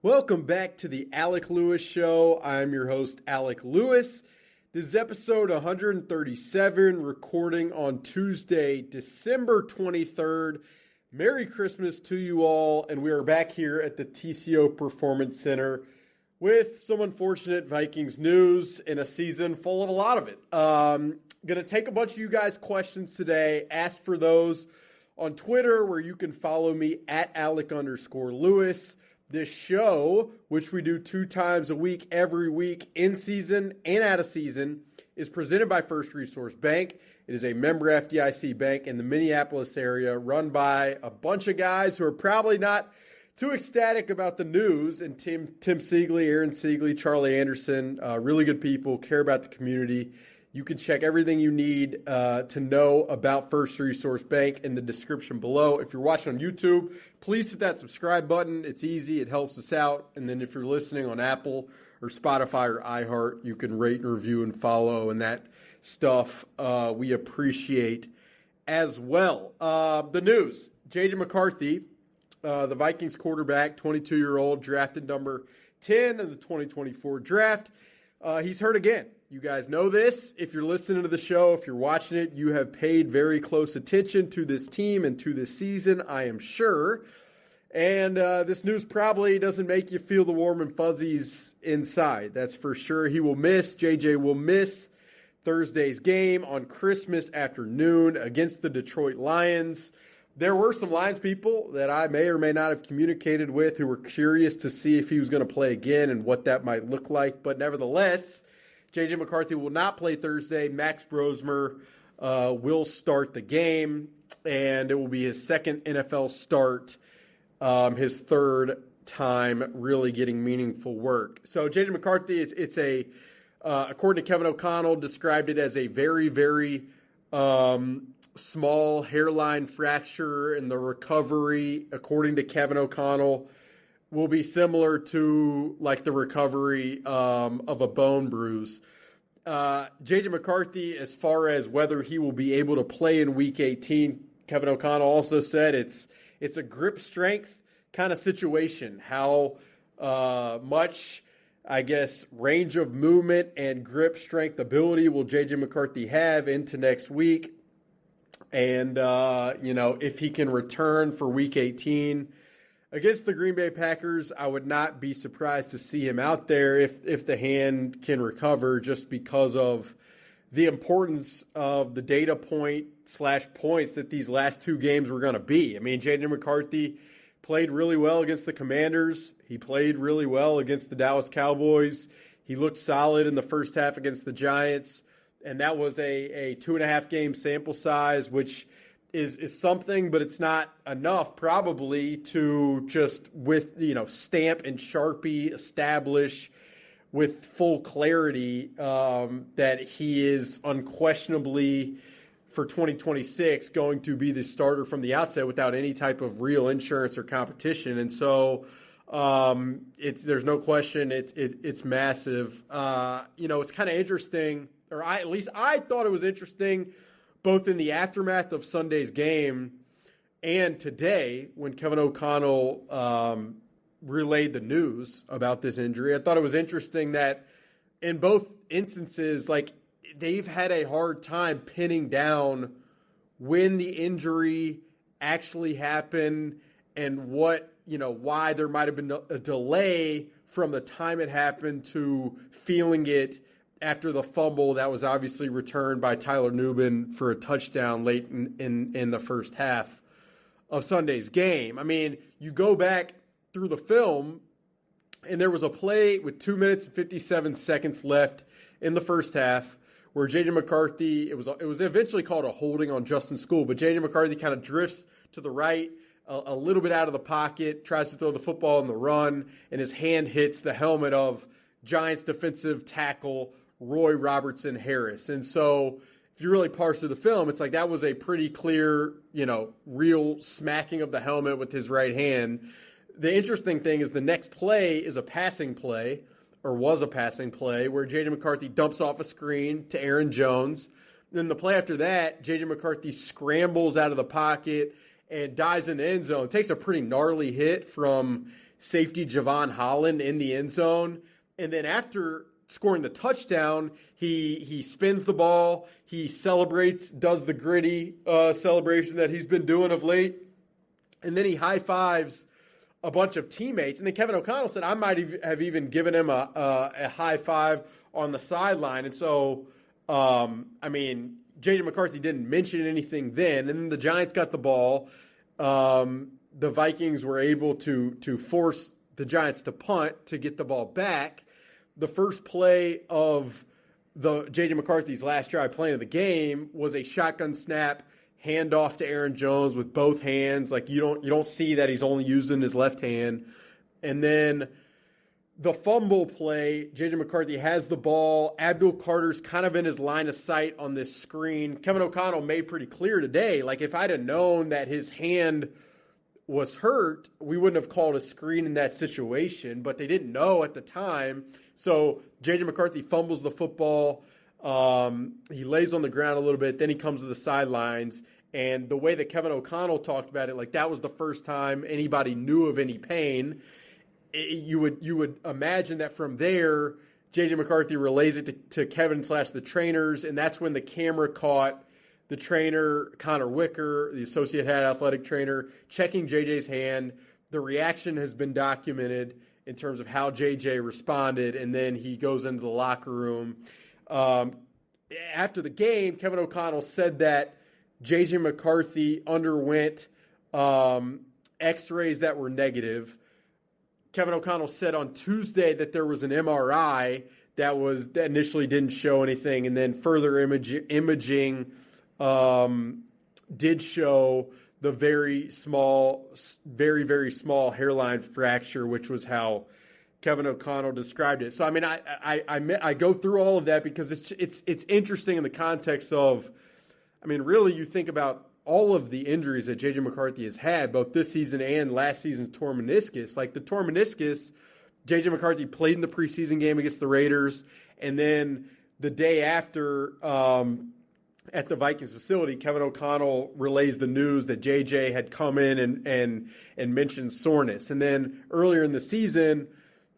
Welcome back to the Alec Lewis Show. I'm your host, Alec Lewis. This is episode 137, recording on Tuesday, December 23rd. Merry Christmas to you all, and we are back here at the TCO Performance Center with some unfortunate Vikings news in a season full of a lot of it. Going to take a bunch of you guys' questions today. Ask for those on Twitter, where you can follow me at Alec_Lewis. This show, which we do 2 times a week, every week, in season and out of season, is presented by First Resource Bank. It is a member FDIC bank in the Minneapolis area, run by a bunch of guys who are probably not too ecstatic about the news. And Tim Siegley, Aaron Siegley, Charlie Anderson, really good people, care about the community. You can check everything you need to know about First Resource Bank in the description below. If you're watching on YouTube, please hit that subscribe button. It's easy. It helps us out. And then if you're listening on Apple or Spotify or iHeart, you can rate and review and follow and that stuff we appreciate as well. The news, J.J. McCarthy, the Vikings quarterback, 22-year-old, drafted number 10 in the 2024 draft. He's hurt again. You guys know this. If you're listening to the show, if you're watching it, you have paid very close attention to this team and to this season, I am sure. And this news probably doesn't make you feel the warm and fuzzies inside. That's for sure. JJ will miss Thursday's game on Christmas afternoon against the Detroit Lions. There were some Lions people that I may or may not have communicated with who were curious to see if he was going to play again and what that might look like. But nevertheless, J.J. McCarthy will not play Thursday. Max Brosmer will start the game, and it will be his second NFL start, his third time really getting meaningful work. So J.J. McCarthy, according to Kevin O'Connell, described it as a very, very small hairline fracture, and the recovery, according to Kevin O'Connell, will be similar to like the recovery of a bone bruise. J.J. McCarthy, as far as whether he will be able to play in Week 18, Kevin O'Connell also said it's a grip strength kind of situation. How much, I guess, range of movement and grip strength ability will J.J. McCarthy have into next week? And, if he can return for Week 18 against the Green Bay Packers, I would not be surprised to see him out there if the hand can recover, just because of the importance of the data points that these last 2 games were going to be. I mean, J.J. McCarthy played really well against the Commanders. He played really well against the Dallas Cowboys. He looked solid in the first half against the Giants. And that was a 2.5 game sample size, which is something, but it's not enough probably to just stamp and Sharpie establish with full clarity that he is unquestionably for 2026 going to be the starter from the outset without any type of real insurance or competition. And so there's no question it's massive. It's kind of interesting, or at least I thought it was interesting, both in the aftermath of Sunday's game and today when Kevin O'Connell relayed the news about this injury. I thought it was interesting that in both instances, they've had a hard time pinning down when the injury actually happened and why there might have been a delay from the time it happened to feeling it after the fumble that was obviously returned by Tyler Nubin for a touchdown late in the first half of Sunday's game. I mean, you go back through the film, and there was a play with 2 minutes and 57 seconds left in the first half where J.J. McCarthy, it was eventually called a holding on Justin School, but J.J. McCarthy kind of drifts to the right, a little bit out of the pocket, tries to throw the football on the run, and his hand hits the helmet of Giants defensive tackle Roy Robertson Harris. And so if you really parse through the film, it's like that was a pretty clear, real smacking of the helmet with his right hand. The interesting thing is the next play is a passing play, or was a passing play, where J.J. McCarthy dumps off a screen to Aaron Jones. Then the play after that, J.J. McCarthy scrambles out of the pocket and dives in the end zone. Takes a pretty gnarly hit from safety Javon Holland in the end zone. And then after scoring the touchdown, he spins the ball, he celebrates, does the gritty celebration that he's been doing of late, and then he high-fives a bunch of teammates. And then Kevin O'Connell said, I might have even given him a high five on the sideline. And so, J.J. McCarthy didn't mention anything then. And then the Giants got the ball. The Vikings were able to force the Giants to punt to get the ball back. The first play of the J.J. McCarthy's last drive playing of the game was a shotgun snap handoff to Aaron Jones with both hands. Like you don't see that he's only using his left hand. And then the fumble play, J.J. McCarthy has the ball. Abdul Carter's kind of in his line of sight on this screen. Kevin O'Connell made pretty clear today, like if I'd have known that his hand was hurt, we wouldn't have called a screen in that situation, but they didn't know at the time. So J.J. McCarthy fumbles the football. He lays on the ground a little bit, then he comes to the sidelines. And the way that Kevin O'Connell talked about it, like that was the first time anybody knew of any pain. You would imagine that from there, J.J. McCarthy relays it to Kevin / the trainers, and that's when the camera caught the trainer, Connor Wicker, the associate head athletic trainer, checking J.J.'s hand. The reaction has been documented in terms of how J.J. responded, and then he goes into the locker room. After the game, Kevin O'Connell said that J.J. McCarthy underwent x-rays that were negative. Kevin O'Connell said on Tuesday that there was an MRI that initially didn't show anything, and then further imaging did show the very small, very, very small hairline fracture, which was how Kevin O'Connell described it. So, I mean, I go through all of that because it's interesting in the context of, I mean, really you think about all of the injuries that J.J. McCarthy has had, both this season and last season's torn meniscus. Like the torn meniscus, J.J. McCarthy played in the preseason game against the Raiders, and then the day after at the Vikings facility, Kevin O'Connell relays the news that J.J. had come in and mentioned soreness. And then earlier in the season,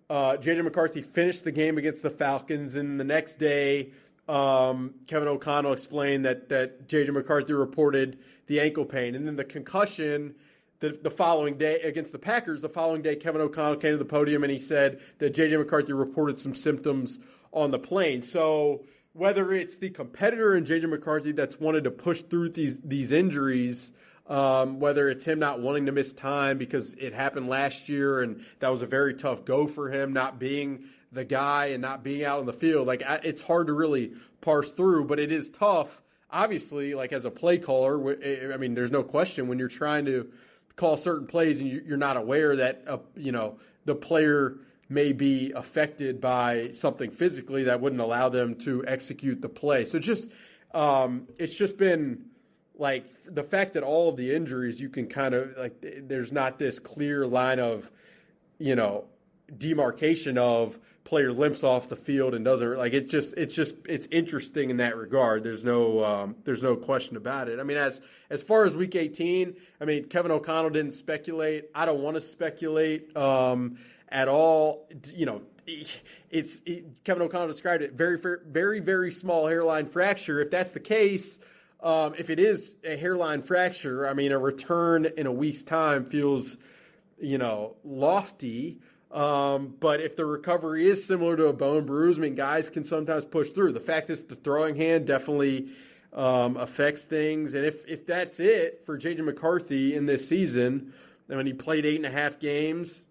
J.J. McCarthy finished the game against the Falcons, and the next day Kevin O'Connell explained that J.J. McCarthy reported the ankle pain. And then the concussion the following day against the Packers, the following day Kevin O'Connell came to the podium and he said that J.J. McCarthy reported some symptoms on the plane. So whether it's the competitor in J.J. McCarthy that's wanted to push through these injuries, whether it's him not wanting to miss time because it happened last year and that was a very tough go for him, not being the guy and not being out on the field. Like, it's hard to really parse through, but it is tough. Obviously, like as a play caller, I mean, there's no question when you're trying to call certain plays and you're not aware that, the player may be affected by something physically that wouldn't allow them to execute the play. So it's just been like the fact that all of the injuries, you can kind of like, there's not this clear line of, demarcation of player limps off the field and doesn't like it's interesting in that regard. There's no question about it. I mean, as far as week 18, I mean, Kevin O'Connell didn't speculate. I don't want to speculate at all. Kevin O'Connell described it very, very, very small hairline fracture. If that's the case, if it is a hairline fracture, I mean, a return in a week's time feels, lofty. But if the recovery is similar to a bone bruise, I mean, guys can sometimes push through. The fact is the throwing hand definitely affects things. And if that's it for J.J. McCarthy in this season, I mean, he played 8.5 games,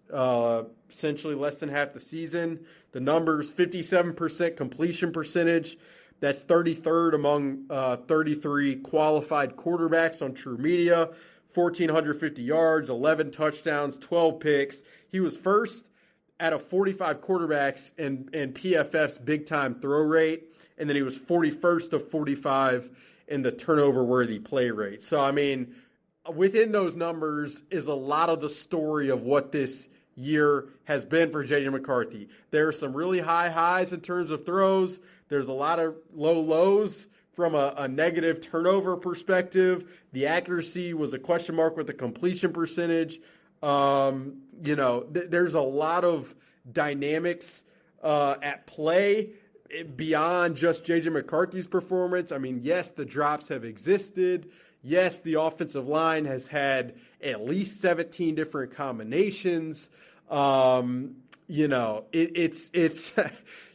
essentially less than half the season. The numbers, 57% completion percentage. That's 33rd among 33 qualified quarterbacks on True Media. 1,450 yards, 11 touchdowns, 12 picks. He was first out of 45 quarterbacks in PFF's big-time throw rate, and then he was 41st of 45 in the turnover-worthy play rate. So, I mean, within those numbers is a lot of the story of what this year has been for J.J. McCarthy. There are some really high highs in terms of throws. There's a lot of low lows from a negative turnover perspective. The accuracy was a question mark with the completion percentage. There's a lot of dynamics at play beyond just J.J. McCarthy's performance. I mean, yes, the drops have existed. Yes, the offensive line has had at least 17 different combinations. It's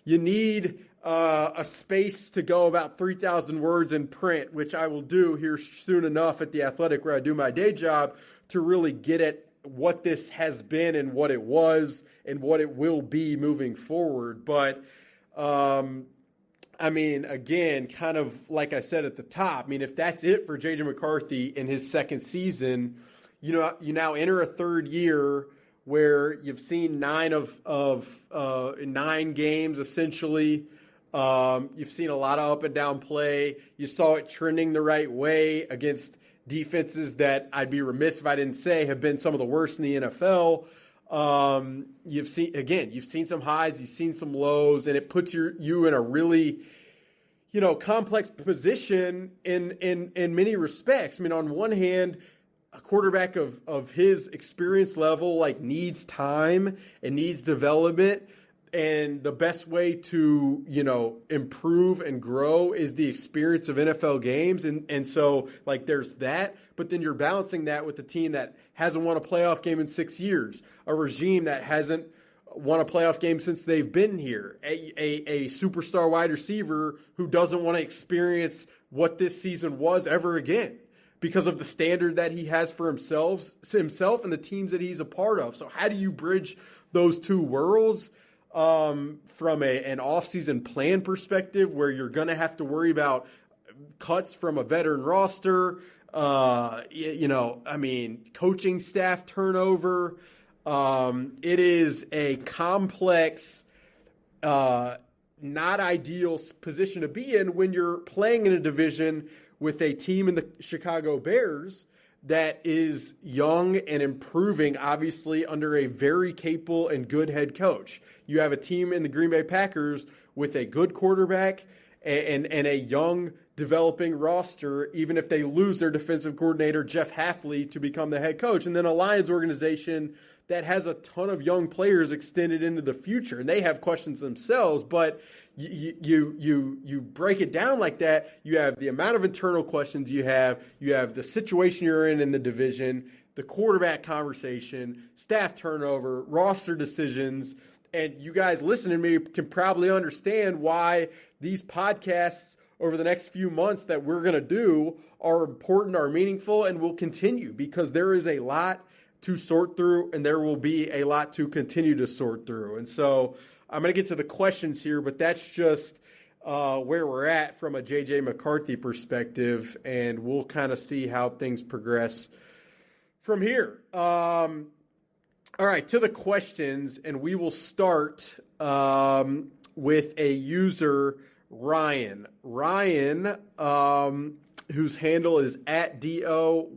you need a space to go about 3,000 words in print, which I will do here soon enough at The Athletic, where I do my day job, to really get at what this has been and what it was and what it will be moving forward. But, again, kind of like I said at the top, if that's it for J.J. McCarthy in his second season, you now enter a third year where you've seen 9 games essentially. You've seen a lot of up and down play. You saw it trending the right way against defenses that I'd be remiss if I didn't say have been some of the worst in the NFL. You've seen some highs, you've seen some lows, and it puts you in a really, complex position in many respects. On one hand, a quarterback of his experience level needs time and needs development. And the best way to, improve and grow is the experience of NFL games. And so, there's that. But then you're balancing that with a team that hasn't won a playoff game in 6 years, a regime that hasn't won a playoff game since they've been here, a superstar wide receiver who doesn't want to experience what this season was ever again because of the standard that he has for himself and the teams that he's a part of. So how do you bridge those two worlds? From an offseason plan perspective, where you're going to have to worry about cuts from a veteran roster, coaching staff turnover. It is a complex, not ideal position to be in when you're playing in a division with a team in the Chicago Bears that is young and improving, obviously, under a very capable and good head coach. You have a team in the Green Bay Packers with a good quarterback and a young, developing roster, even if they lose their defensive coordinator, Jeff Hafley, to become the head coach. And then a Lions organization that has a ton of young players extended into the future, and they have questions themselves, but you break it down like that. You have the amount of internal questions you have the situation you're in the division, the quarterback conversation, staff turnover, roster decisions, and you guys listening to me can probably understand why these podcasts over the next few months that we're going to do are important, are meaningful, and will continue, because there is a lot to sort through, and there will be a lot to continue to sort through. And so I'm going to get to the questions here, but that's just where we're at from a J.J. McCarthy perspective, and we'll kind of see how things progress from here. All right, to the questions, and we will start with a user, Ryan. Ryan, whose handle is at DOHYO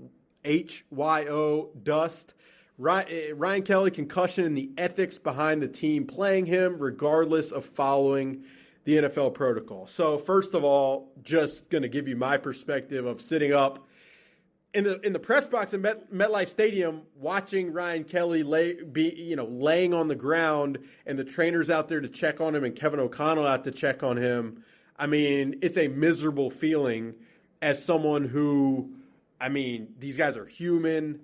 Dust. Ryan Kelly, concussion and the ethics behind the team playing him, regardless of following the NFL protocol. So first of all, just going to give you my perspective of sitting up in the press box in MetLife Stadium, watching Ryan Kelly laying on the ground, and the trainers out there to check on him, and Kevin O'Connell out to check on him. It's a miserable feeling as someone who, these guys are human.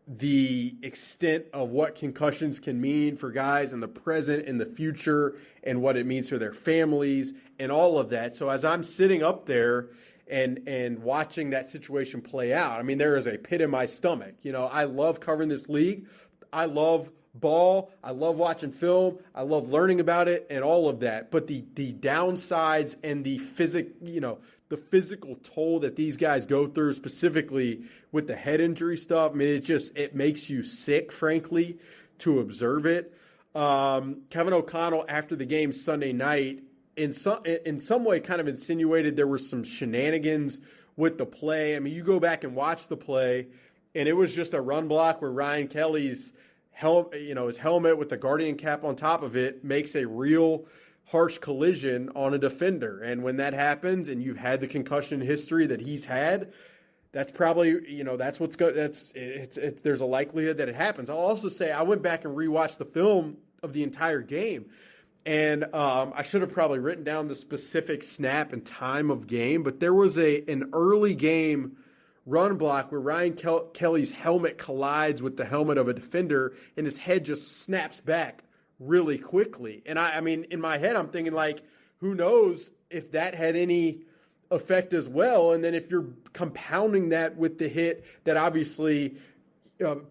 The extent of what concussions can mean for guys in the present and the future, and what it means for their families and all of that. So as I'm sitting up there and watching that situation play out, there is a pit in my stomach. I love covering this league. I love ball. I love watching film. I love learning about it and all of that. But the downsides and the physical toll that these guys go through, specifically with the head injury stuff, it makes you sick, frankly, to observe it. Kevin O'Connell, after the game Sunday night, in some way kind of insinuated there were some shenanigans with the play. You go back and watch the play, and it was just a run block where Ryan Kelly's his helmet with the Guardian cap on top of it makes a real harsh collision on a defender. And when that happens, and you've had the concussion history that he's had, that's probably, that's what's good. There's a likelihood that it happens. I'll also say I went back and rewatched the film of the entire game. And I should have probably written down the specific snap and time of game, but there was an early game run block where Ryan Kelly's helmet collides with the helmet of a defender, and his head just snaps back really quickly. And I mean, in my head, I'm thinking, like, who knows if that had any effect as well. And then if you're compounding that with the hit that obviously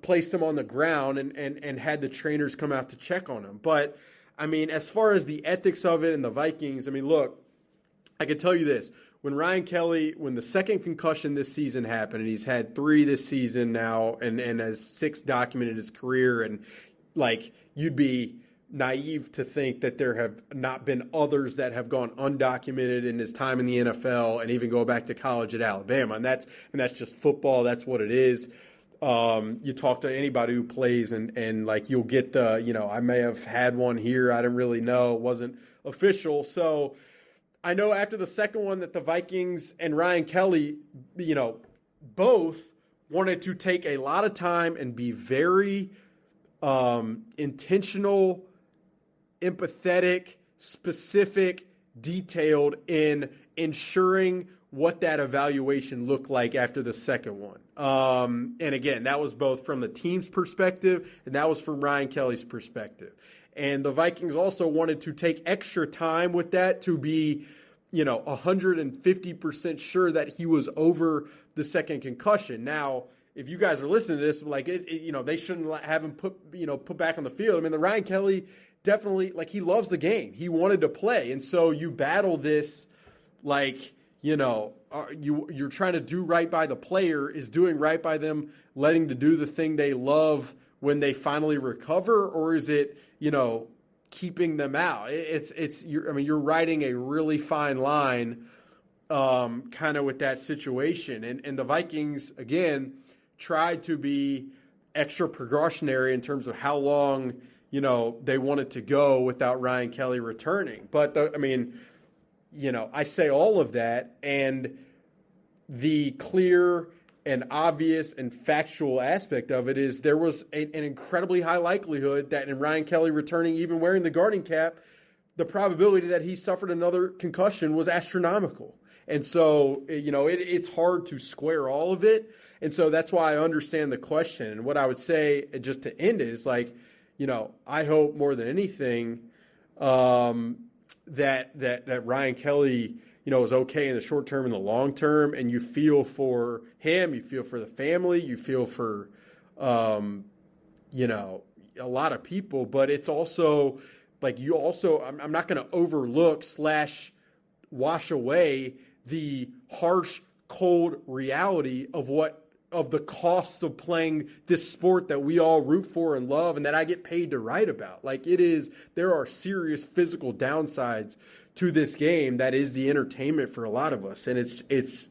placed him on the ground and had the trainers come out to check on him. But, I mean, as far as the ethics of it and the Vikings, I mean, look, I can tell you this. When the second concussion this season happened, and he's had 3 this season now and has 6 documented in his career, and, like, you'd be naive to think that there have not been others that have gone undocumented in his time in the NFL and even go back to college at Alabama. And that's just football. That's what it is. You talk to anybody who plays and like you'll get the, I may have had one here. I didn't really know. It wasn't official. So I know after the second one that the Vikings and Ryan Kelly, both wanted to take a lot of time and be very intentional, empathetic, specific, detailed in ensuring what that evaluation looked like after the second one. And again, that was both from the team's perspective and that was from Ryan Kelly's perspective. And the Vikings also wanted to take extra time with that to be, 150% sure that he was over the second concussion. Now, if you guys are listening to this, like, they shouldn't have him put back on the field. I mean, the Ryan Kelly definitely, like, he loves the game. He wanted to play. And so you battle this, like, you're trying to do right by the player, is doing right by them, letting to do the thing they love when they finally recover, or is it, keeping them out? You're riding a really fine line, kind of with that situation. And the Vikings, again, tried to be extra precautionary in terms of how long, they wanted to go without Ryan Kelly returning. But I say all of that, and the clear and obvious and factual aspect of it is there was an incredibly high likelihood that in Ryan Kelly returning, even wearing the guarding cap, the probability that he suffered another concussion was astronomical. And so, it's hard to square all of it. And so that's why I understand the question. And what I would say, just to end it, is like, I hope more than anything that Ryan Kelly, is okay in the short term and the long term, and you feel for him, you feel for the family, you feel for, a lot of people. But it's also like I'm not going to overlook / wash away the harsh, cold reality of the costs of playing this sport that we all root for and love and that I get paid to write about. Like, there are serious physical downsides to this game that is the entertainment for a lot of us. And it's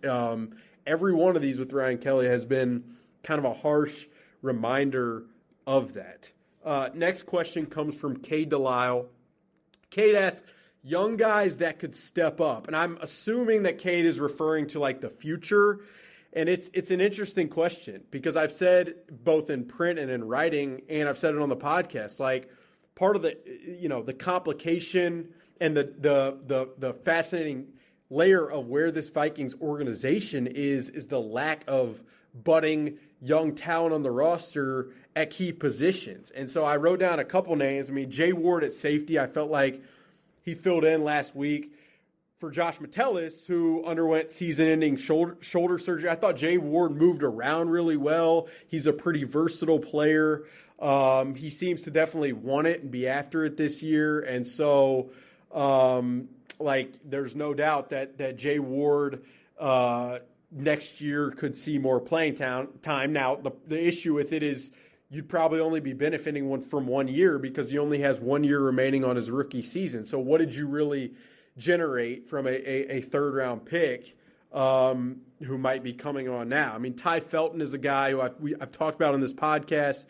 every one of these with Ryan Kelly has been kind of a harsh reminder of that. Next question comes from Cade Delisle. Cade asks, young guys that could step up. And I'm assuming that Cade is referring to, like, the future. And it's an interesting question because I've said both in print and in writing, and I've said it on the podcast, like, part of the, the complication and the fascinating layer of where this Vikings organization is the lack of budding young talent on the roster at key positions. And so I wrote down a couple names. I mean, Jay Ward at safety, I felt like he filled in last week for Josh Metellus, who underwent season-ending shoulder surgery. I thought Jay Ward moved around really well. He's a pretty versatile player. He seems to definitely want it and be after it this year. And so, there's no doubt that Jay Ward next year could see more playing time. Now, the issue with it is you'd probably only be benefiting from 1 year because he only has 1 year remaining on his rookie season. So what did you really generate from a third-round pick who might be coming on now? I mean, Ty Felton is a guy who I've talked about on this podcast.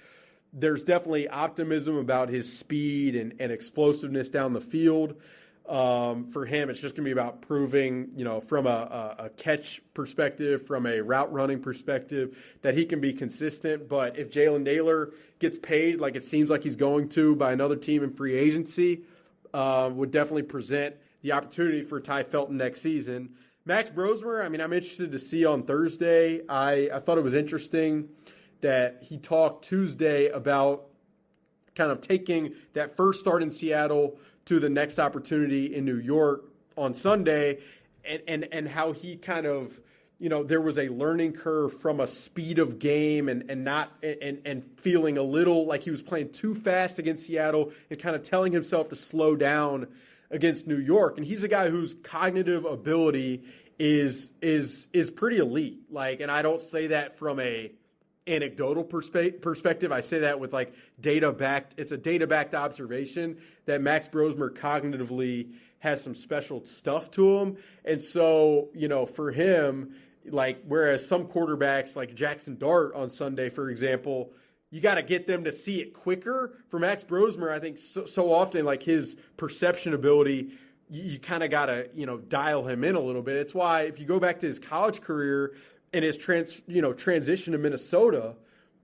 There's definitely optimism about his speed and explosiveness down the field. For him, it's just going to be about proving, from a catch perspective, from a route running perspective, that he can be consistent. But if Jalen Naylor gets paid like it seems like he's going to by another team in free agency, would definitely present the opportunity for Ty Felton next season. Max Brosmer, I'm interested to see on Thursday. I thought it was interesting that he talked Tuesday about kind of taking that first start in Seattle to the next opportunity in New York on Sunday, and how he kind of, there was a learning curve from a speed of game and feeling a little like he was playing too fast against Seattle and kind of telling himself to slow down against New York. And he's a guy whose cognitive ability is pretty elite. And I don't say that from a anecdotal perspective. I say that with it's a data-backed observation that Max Brosmer cognitively has some special stuff to him. And so, for him, whereas some quarterbacks like Jackson Dart on Sunday, for example, you got to get them to see it quicker. For Max Brosmer, I think so often, his perception ability, you kind of got to, dial him in a little bit. It's why if you go back to his college career and his transition to Minnesota,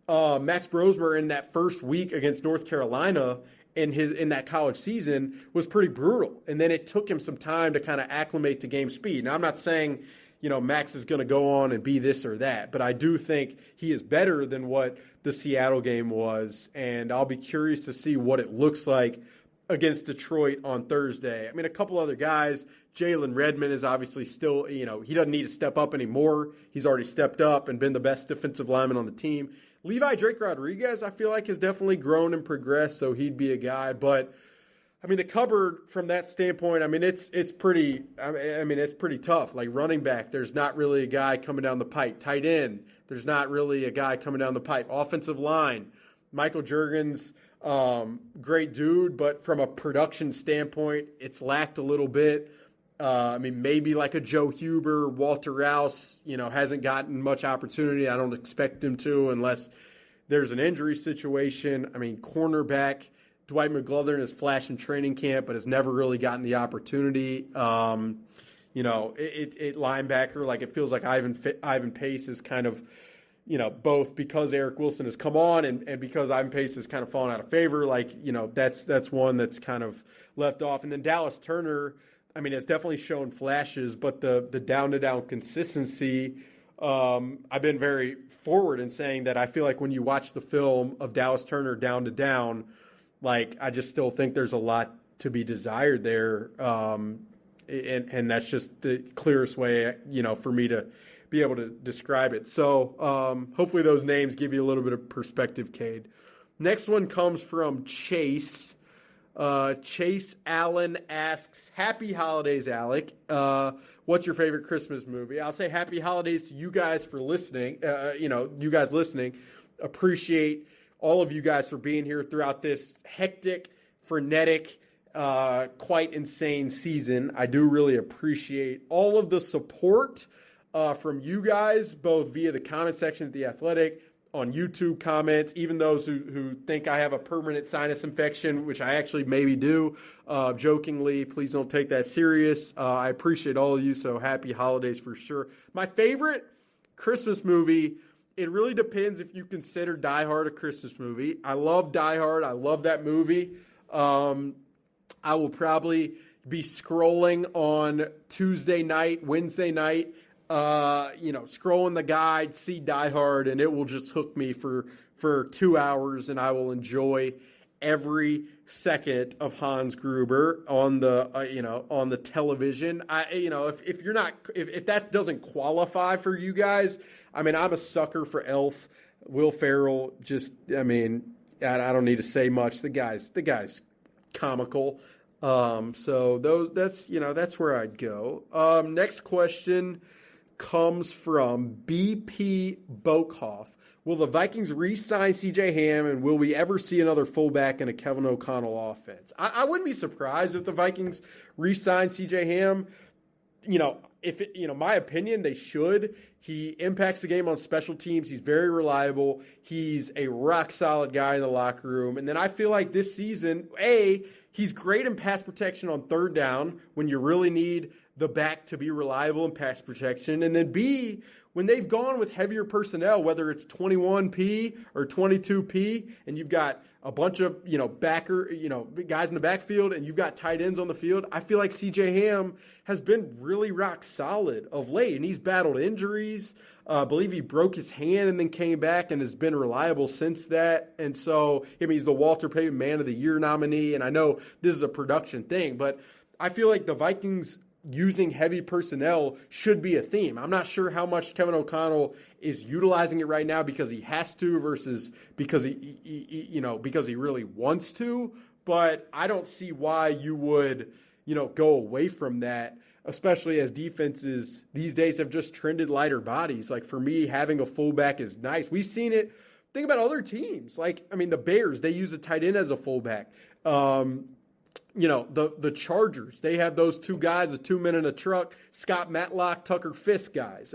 Max Brosmer in that first week against North Carolina in that college season was pretty brutal. And then it took him some time to kind of acclimate to game speed. Now, I'm not saying, Max is going to go on and be this or that, but I do think he is better than what the Seattle game was. And I'll be curious to see what it looks like against Detroit on Thursday. A couple other guys. Jalen Redmond is obviously still, he doesn't need to step up anymore. He's already stepped up and been the best defensive lineman on the team. Levi Drake Rodriguez, I feel like, has definitely grown and progressed, so he'd be a guy. But, the cupboard from that standpoint, it's pretty, it's pretty tough. Running back, there's not really a guy coming down the pipe. Tight end, there's not really a guy coming down the pipe. Offensive line, Michael Juergens, great dude, but from a production standpoint, it's lacked a little bit. Maybe like a Joe Huber, Walter Rouse, hasn't gotten much opportunity. I don't expect him to unless there's an injury situation. Cornerback, Dwight McGlothern is flash in training camp, but has never really gotten the opportunity. Linebacker, it feels like Ivan Pace is kind of, both because Eric Wilson has come on and because Ivan Pace has kind of fallen out of favor. That's one that's kind of left off. And then Dallas Turner, it's definitely shown flashes, but the down-to-down consistency, I've been very forward in saying that I feel like when you watch the film of Dallas Turner down-to-down, I just still think there's a lot to be desired there, and that's just the clearest way, for me to be able to describe it. So hopefully those names give you a little bit of perspective, Cade. Next one comes from Chase. Chase Allen asks, Happy Holidays, Alec. What's your favorite Christmas movie? I'll say happy holidays to you guys for listening. You guys listening. Appreciate all of you guys for being here throughout this hectic, frenetic, quite insane season. I do really appreciate all of the support from you guys, both via the comment section at The Athletic, on YouTube comments, even those who think I have a permanent sinus infection, which I actually maybe do, jokingly. Please don't take that serious. I appreciate all of you, so happy holidays for sure. My favorite Christmas movie, it really depends if you consider Die Hard a Christmas movie. I love Die Hard. I love that movie. I will probably be scrolling on Tuesday night, Wednesday night, scrolling the guide, see Die Hard, and it will just hook me for 2 hours, and I will enjoy every second of Hans Gruber on the television. If that doesn't qualify for you guys, I'm a sucker for Elf. Will Ferrell, I don't need to say much. The guy's comical. That's where I'd go. Next question comes from BP Bokoff. Will the Vikings re-sign C.J. Ham, and will we ever see another fullback in a Kevin O'Connell offense? I wouldn't be surprised if the Vikings re-sign C.J. Ham. my opinion, they should. He impacts the game on special teams. He's very reliable. He's a rock solid guy in the locker room. And then I feel like this season, he's great in pass protection on third down when you really need the back to be reliable in pass protection. And then B, when they've gone with heavier personnel, whether it's 21P or 22P, and you've got a bunch of, guys in the backfield and you've got tight ends on the field, I feel like C.J. Ham has been really rock solid of late, and he's battled injuries. I believe he broke his hand and then came back and has been reliable since that. And so, he's the Walter Payton Man of the Year nominee, and I know this is a production thing, but I feel like the Vikings using heavy personnel should be a theme. I'm not sure how much Kevin O'Connell is utilizing it right now because he has to versus because he really wants to, but I don't see why you would, go away from that, especially as defenses these days have just trended lighter bodies. Like, for me, having a fullback is nice. We've seen it. Think about other teams. The Bears, they use a tight end as a fullback. The Chargers, they have those two guys, the 2 men in a truck, Scott Matlock, Tucker Fisk guys.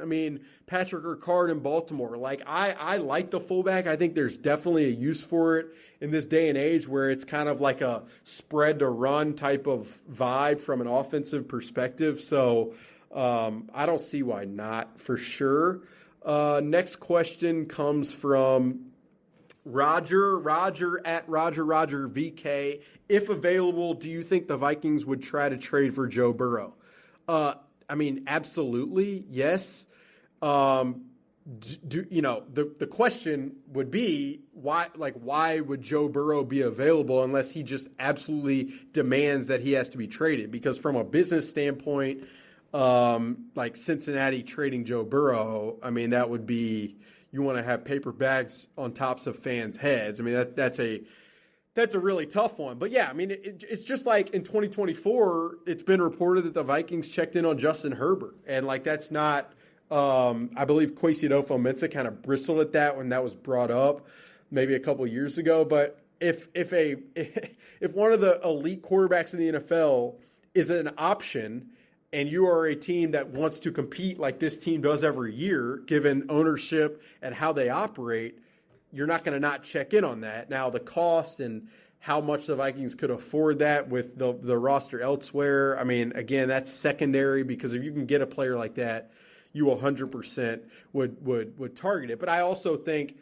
Patrick Ricard in Baltimore. I like the fullback. I think there's definitely a use for it in this day and age where it's kind of like a spread to run type of vibe from an offensive perspective. So I don't see why not, for sure. Next question comes from Roger at Roger VK. If available, do you think the Vikings would try to trade for Joe Burrow? Absolutely, yes. The question would be why would Joe Burrow be available unless he just absolutely demands that he has to be traded? Because from a business standpoint, Cincinnati trading Joe Burrow, that would be, you want to have paper bags on tops of fans' heads. That's a really tough one. But yeah, it's just like in 2024, it's been reported that the Vikings checked in on Justin Herbert. And that's not, I believe Kwesi Adofo-Mensah kind of bristled at that when that was brought up maybe a couple of years ago. But if one of the elite quarterbacks in the NFL is an option, and you are a team that wants to compete like this team does every year, given ownership and how they operate, you're not going to not check in on that. Now, the cost and how much the Vikings could afford that with the roster elsewhere, again, that's secondary, because if you can get a player like that, you 100% would target it. But I also think,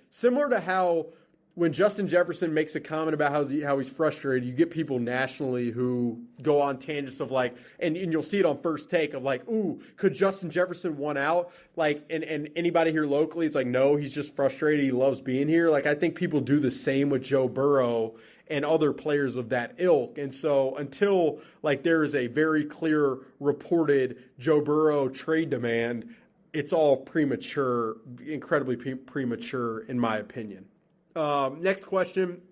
similar to how when Justin Jefferson makes a comment about how he's frustrated, you get people nationally who go on tangents of and you'll see it on First Take of ooh, could Justin Jefferson want out? And anybody here locally is no, he's just frustrated. He loves being here. I think people do the same with Joe Burrow and other players of that ilk. And so until there is a very clear reported Joe Burrow trade demand, it's all premature, incredibly premature in my opinion. Next question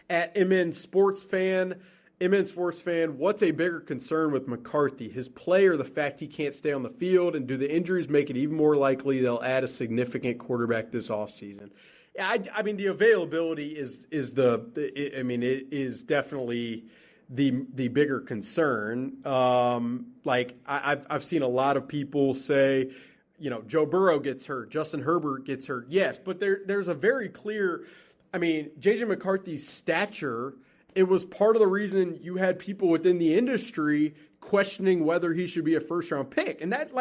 at MN Sports Fan, what's a bigger concern with McCarthy, his play or the fact he can't stay on the field? And do the injuries make it even more likely they'll add a significant quarterback this offseason? The availability is definitely the bigger concern. I've seen a lot of people say, Joe Burrow gets hurt, Justin Herbert gets hurt. Yes, but there's a very clear, J.J. McCarthy's stature, it was part of the reason you had people within the industry questioning whether he should be a first-round pick. And that,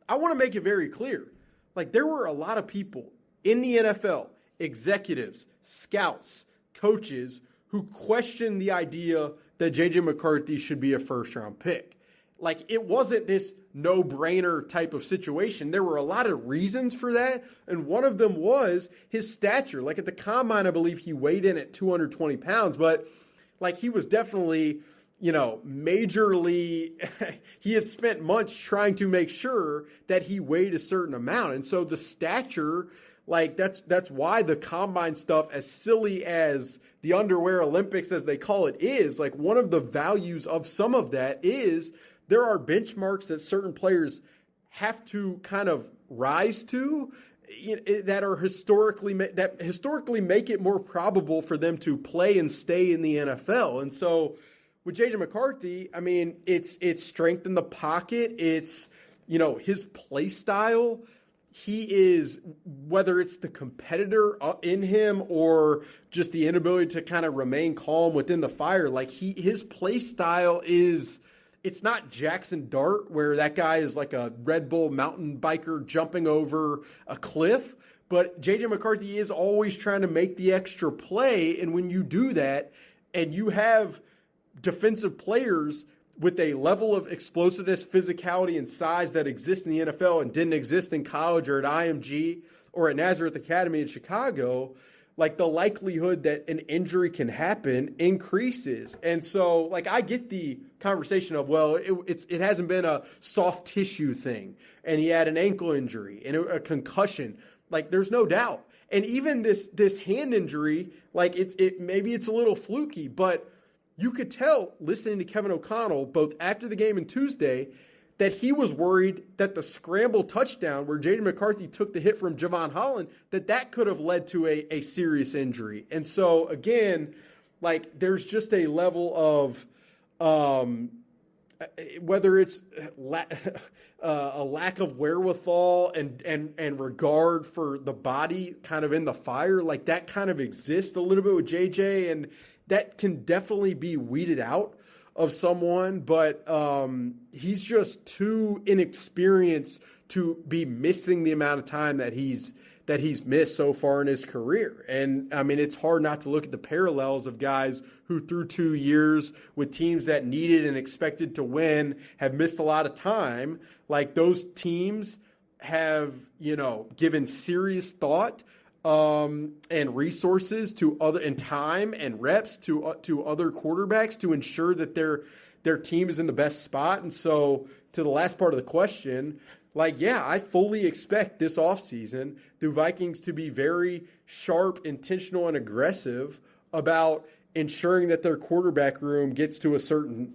I want to make it very clear. There were a lot of people in the NFL, executives, scouts, coaches, who questioned the idea that J.J. McCarthy should be a first-round pick. It wasn't this no-brainer type of situation. There were a lot of reasons for that, and one of them was his stature. At the combine, I believe he weighed in at 220 pounds, but he was definitely, majorly, he had spent months trying to make sure that he weighed a certain amount. And so the stature, that's why the combine stuff, as silly as the underwear Olympics, as they call it, is, one of the values of some of that is there are benchmarks that certain players have to kind of rise to that are historically make it more probable for them to play and stay in the NFL. And so with JJ McCarthy, I mean, it's strength in the pocket. It's, his play style. He is, whether it's the competitor in him or just the inability to kind of remain calm within the fire, like his play style is, it's not Jackson Dart where that guy is like a Red Bull mountain biker jumping over a cliff. But JJ McCarthy is always trying to make the extra play. And when you do that and you have defensive players with a level of explosiveness, physicality, and size that exists in the NFL and didn't exist in college or at IMG or at Nazareth Academy in Chicago, like the likelihood that an injury can happen increases. And so, like, I get the conversation of, well, it hasn't been a soft tissue thing, and he had an ankle injury and a concussion. Like, there's no doubt. And even this hand injury, like, maybe it's a little fluky, but you could tell, listening to Kevin O'Connell, both after the game and Tuesday, that he was worried that the scramble touchdown where J.J. McCarthy took the hit from Javon Holland, that could have led to a serious injury. And so, again, like, there's just a level of whether it's a lack of wherewithal and regard for the body kind of in the fire, like that kind of exists a little bit with JJ, and that can definitely be weeded out of someone, but he's just too inexperienced to be missing the amount of time that he's missed so far in his career. And I mean, it's hard not to look at the parallels of guys who through 2 years with teams that needed and expected to win have missed a lot of time. Like, those teams have, given serious thought and resources to and time and reps to other quarterbacks to ensure that their team is in the best spot. And so, to the last part of the question, like, yeah, I fully expect this offseason the Vikings to be very sharp, intentional, and aggressive about ensuring that their quarterback room gets to a certain,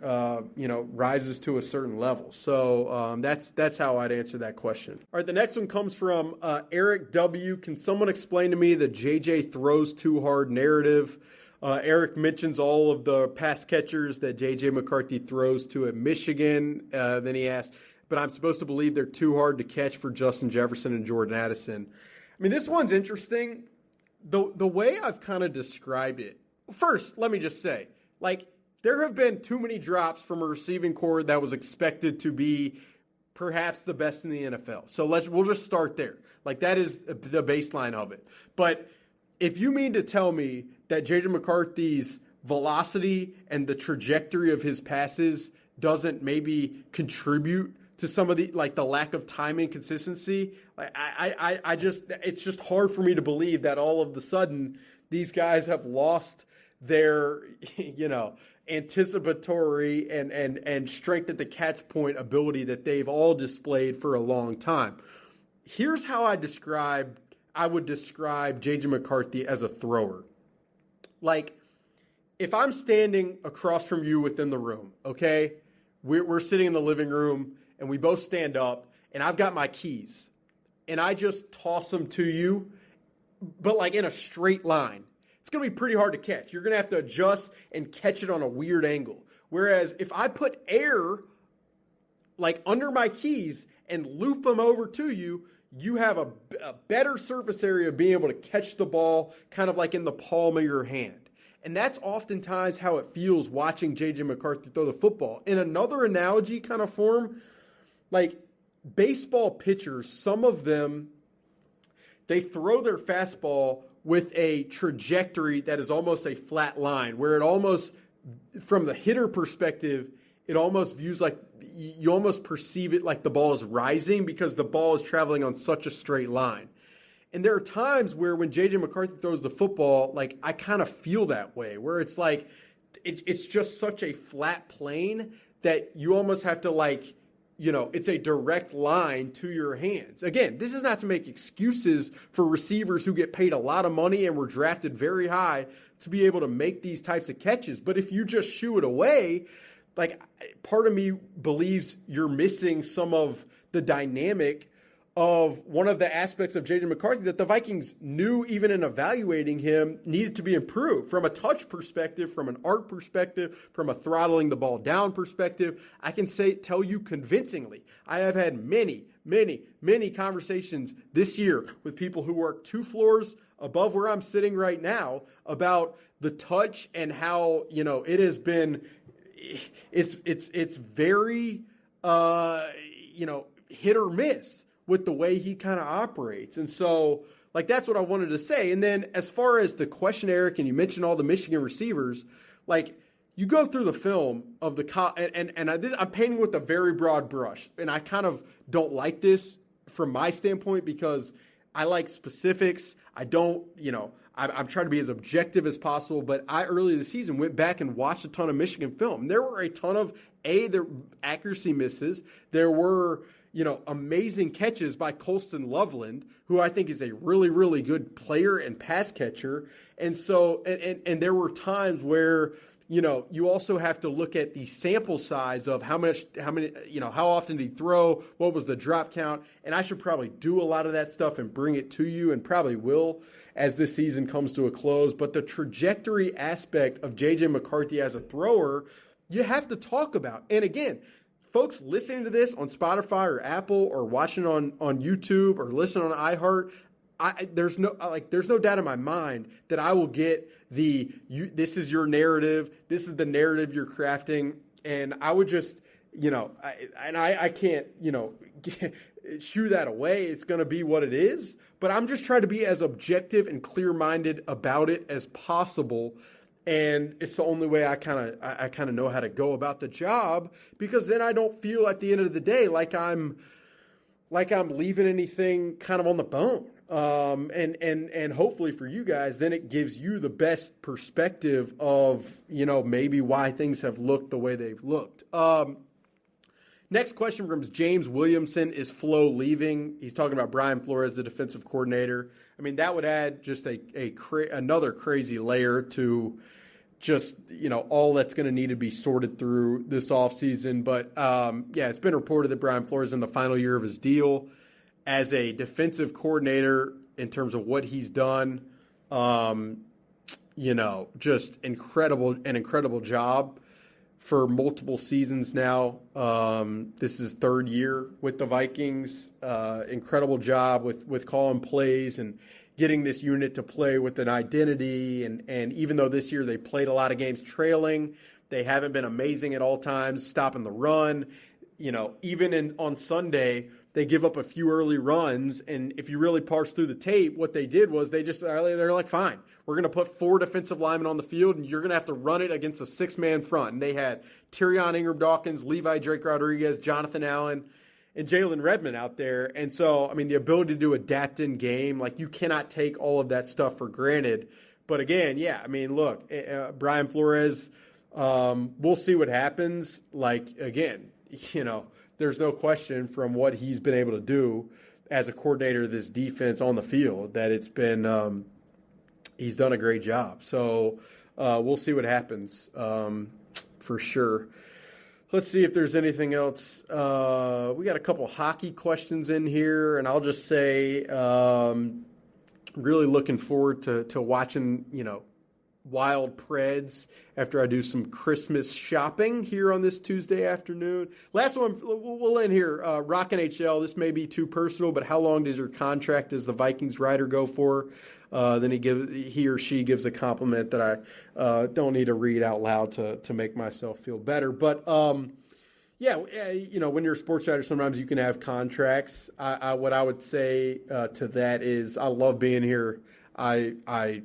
rises to a certain level. So that's how I'd answer that question. All right, the next one comes from Eric W. Can someone explain to me the JJ throws too hard narrative? Eric mentions all of the pass catchers that JJ McCarthy throws to at Michigan. Then he asked, but I'm supposed to believe they're too hard to catch for Justin Jefferson and Jordan Addison. I mean, this one's interesting. The way I've kind of described it, first, let me just say, like, there have been too many drops from a receiving core that was expected to be perhaps the best in the NFL. So we'll just start there. Like, that is the baseline of it. But if you mean to tell me that J.J. McCarthy's velocity and the trajectory of his passes doesn't maybe contribute to some of the, like, the lack of timing consistency, like, it's just hard for me to believe that all of a sudden these guys have lost their, anticipatory and strength at the catch point ability that they've all displayed for a long time. Here's how I would describe J.J. McCarthy as a thrower. Like, if I'm standing across from you within the room, okay, we're sitting in the living room and we both stand up and I've got my keys and I just toss them to you, but like in a straight line, it's going to be pretty hard to catch. You're going to have to adjust and catch it on a weird angle. Whereas if I put air like under my keys and loop them over to you, you have a better surface area of being able to catch the ball kind of like in the palm of your hand. And that's oftentimes how it feels watching J.J. McCarthy throw the football. In another analogy kind of form, like baseball pitchers, some of them, they throw their fastball with a trajectory that is almost a flat line, where it almost, from the hitter perspective, it almost views like, you almost perceive it like the ball is rising because the ball is traveling on such a straight line. And there are times where when J.J. McCarthy throws the football, like, I kind of feel that way, where it's like, it's just such a flat plane that you almost have to, like, it's a direct line to your hands. Again, this is not to make excuses for receivers who get paid a lot of money and were drafted very high to be able to make these types of catches. But if you just shoo it away, like, part of me believes you're missing some of the dynamic of one of the aspects of J.J. McCarthy that the Vikings knew, even in evaluating him, needed to be improved from a touch perspective, from an art perspective, from a throttling the ball down perspective. I can tell you convincingly, I have had many conversations this year with people who work 2 floors above where I'm sitting right now about the touch and how, it has been, it's very, hit or miss with the way he kind of operates. And so, that's what I wanted to say. And then as far as the question, Eric, and you mentioned all the Michigan receivers, you go through the film of I'm painting with a very broad brush. And I kind of don't like this from my standpoint because I like specifics. I don't, I'm trying to be as objective as possible. But I, early this season, went back and watched a ton of Michigan film. There were a ton of, their accuracy misses. There were, amazing catches by Colston Loveland, who I think is a really, really good player and pass catcher. And so, and there were times where, you also have to look at the sample size of how often did he throw, what was the drop count. And I should probably do a lot of that stuff and bring it to you, and probably will as this season comes to a close. But the trajectory aspect of J.J. McCarthy as a thrower, you have to talk about. And again, folks listening to this on Spotify or Apple or watching on YouTube or listening on iHeart, there's no doubt in my mind that I will get this is your narrative. This is the narrative you're crafting. And I would just, I can't, shoo that away. It's going to be what it is. But I'm just trying to be as objective and clear-minded about it as possible. And it's the only way I kind of know how to go about the job, because then I don't feel at the end of the day like I'm leaving anything kind of on the bone. And hopefully for you guys, then it gives you the best perspective of, maybe why things have looked the way they've looked. Next question from James Williamson: is Flo leaving? He's talking about Brian Flores, the defensive coordinator. I mean, that would add just another crazy layer to just, all that's going to need to be sorted through this offseason. But, it's been reported that Brian Flores is in the final year of his deal as a defensive coordinator in terms of what he's done. Just an incredible job for multiple seasons now. This is 3rd year with the Vikings. Incredible job with calling plays and getting this unit to play with an identity. And even though this year they played a lot of games trailing, they haven't been amazing at all times, stopping the run. Even on Sunday, they give up a few early runs. And if you really parse through the tape, what they did was they're like, fine, we're going to put 4 defensive linemen on the field, and you're going to have to run it against a 6-man front. And they had Tyrion Ingram-Dawkins, Levi Drake Rodriguez, Jonathan Allen, and Jalen Redmond out there. And so, the ability to adapt in game, you cannot take all of that stuff for granted. But again, look, Brian Flores, we'll see what happens. There's no question from what he's been able to do as a coordinator of this defense on the field that it's been he's done a great job. So we'll see what happens for sure. Let's see if there's anything else. We got a couple hockey questions in here, and I'll just say really looking forward to watching, Wild Preds after I do some Christmas shopping here on this Tuesday afternoon. Last one, we'll end here. Rock NHL, this may be too personal, but how long does your contract as the Vikings writer go for? Then he or she gives a compliment that I don't need to read out loud to make myself feel better. But, when you're a sports writer, sometimes you can have contracts. What I would say to that is I love being here. I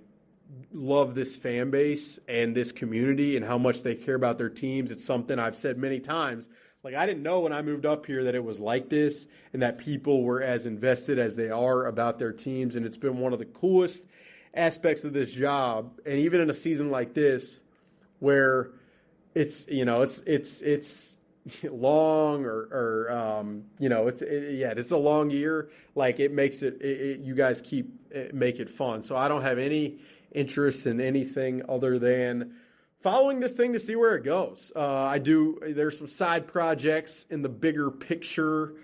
love this fan base and this community and how much they care about their teams. It's something I've said many times. I didn't know when I moved up here that it was like this and that people were as invested as they are about their teams. And it's been one of the coolest aspects of this job. And even in a season like this, where it's long it's a long year. It makes you guys make it fun. So I don't have any interest in anything other than following this thing to see where it goes. There's some side projects in the bigger picture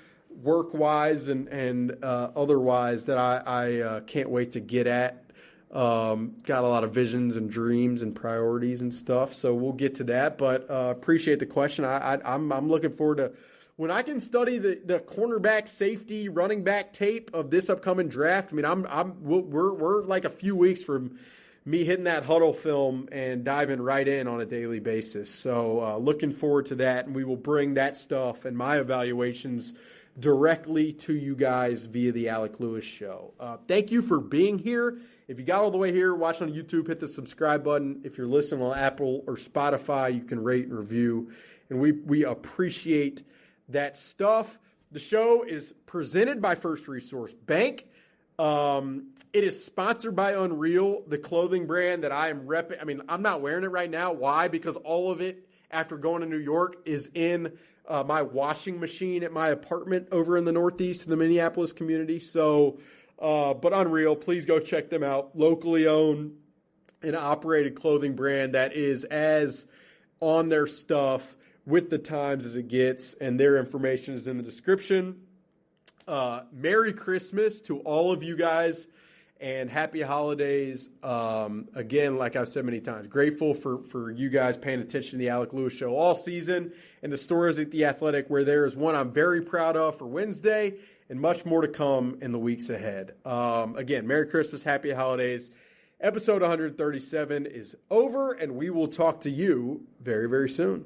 work-wise and otherwise that I can't wait to get at. Got a lot of visions and dreams and priorities and stuff, so we'll get to that. But appreciate the question. I'm looking forward to when I can study the cornerback, safety, running back tape of this upcoming draft. I mean, we're like a few weeks from me hitting that huddle film and diving right in on a daily basis. So looking forward to that, and we will bring that stuff and my evaluations directly to you guys via the Alec Lewis Show. Thank you for being here. If you got all the way here, watch on YouTube, hit the subscribe button. If you're listening on Apple or Spotify, you can rate and review. And we appreciate that stuff. The show is presented by First Resource Bank. It is sponsored by Unreal, the clothing brand that I am repping. I mean, I'm not wearing it right now. Why? Because all of it, after going to New York, is in my washing machine at my apartment over in the Northeast in the Minneapolis community. So, but Unreal, please go check them out. Locally owned and operated clothing brand that is as on their stuff with the times as it gets, and their information is in the description. Merry Christmas to all of you guys and happy holidays. Again, like I've said many times, grateful for you guys paying attention to the Alec Lewis Show all season and the stories at The Athletic, where there is one I'm very proud of for Wednesday and much more to come in the weeks ahead. Again, Merry Christmas, happy holidays. Episode 137 is over, and we will talk to you very, very soon.